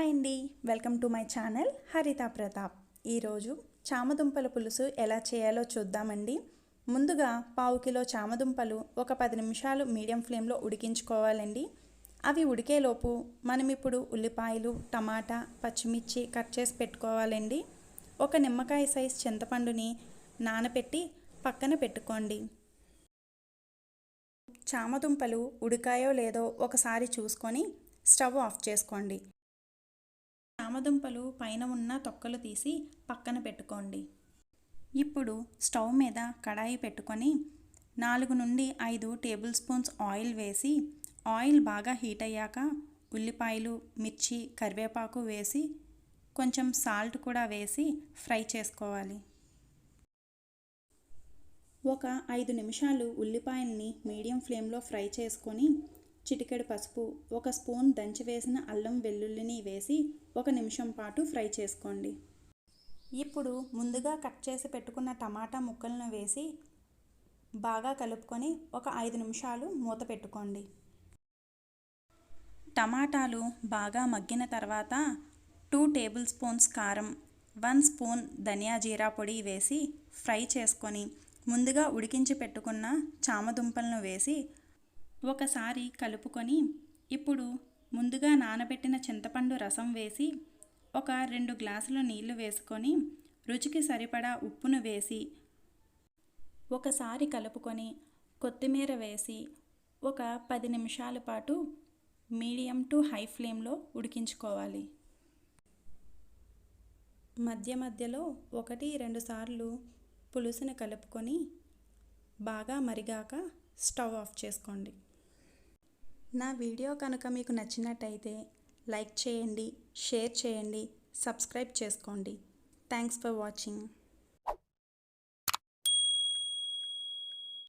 Hi అండి, welcome to my channel హరిత ప్రతాప్. ఈరోజు చామదుంపల పులుసు ఎలా చేయాలో చూద్దామండి. ముందుగా పావు కిలో చామదుంపలు ఒక 10 నిమిషాలు మీడియం ఫ్లేమ్లో ఉడికించుకోవాలండి. అవి ఉడికేలోపు మనం ఇప్పుడు ఉల్లిపాయలు, టమాటా, పచ్చిమిర్చి కట్ చేసి పెట్టుకోవాలండి. ఒక నిమ్మకాయ సైజ్ చింతపండుని నానబెట్టి పక్కన పెట్టుకోండి. చామదుంపలు ఉడికాయో లేదో ఒకసారి చూసుకొని స్టవ్ ఆఫ్ చేసుకోండి. చామదుంపలు పైన ఉన్న తొక్కలు తీసి పక్కన పెట్టుకోండి. ఇప్పుడు స్టవ్ మీద కడాయి పెట్టుకొని 4 నుండి 5 టేబుల్ స్పూన్స్ ఆయిల్ వేసి, ఆయిల్ బాగా హీట్ అయ్యాక ఉల్లిపాయలు, మిర్చి, కరివేపాకు వేసి కొంచెం సాల్ట్ కూడా వేసి ఫ్రై చేసుకోవాలి. ఒక 5 నిమిషాలు ఉల్లిపాయల్ని మీడియం ఫ్లేమ్లో ఫ్రై చేసుకొని చిటికెడు పసుపు, 1 స్పూన్ దంచివేసిన అల్లం వెల్లుల్లిని వేసి 1 నిమిషం పాటు ఫ్రై చేసుకోండి. ఇప్పుడు ముందుగా కట్ చేసి పెట్టుకున్న టమాటా ముక్కలను వేసి బాగా కలుపుకొని ఒక 5 నిమిషాలు మూత పెట్టుకోండి. టమాటాలు బాగా మగ్గిన తర్వాత 2 టేబుల్ స్పూన్స్ కారం, 1 స్పూన్ ధనియా జీరా పొడి వేసి ఫ్రై చేసుకొని ముందుగా ఉడికించి పెట్టుకున్న చామదుంపలను వేసి ఒకసారి కలుపుకొని ఇప్పుడు ముందుగా నానబెట్టిన చింతపండు రసం వేసి ఒక 2 గ్లాసుల నీళ్లు వేసుకొని రుచికి సరిపడా ఉప్పును వేసి ఒకసారి కలుపుకొని కొత్తిమీర వేసి ఒక 10 నిమిషాల పాటు మీడియం టు హై ఫ్లేమ్లో ఉడికించుకోవాలి. మధ్య మధ్యలో 1-2 సార్లు పులుసుని కలుపుకొని బాగా మరిగాక స్టవ్ ఆఫ్ చేసుకోండి. నా వీడియో కనుక మీకు నచ్చినట్టయితే లైక్ చేయండి, షేర్ చేయండి, సబ్స్క్రైబ్ చేసుకోండి. Thanks for watching.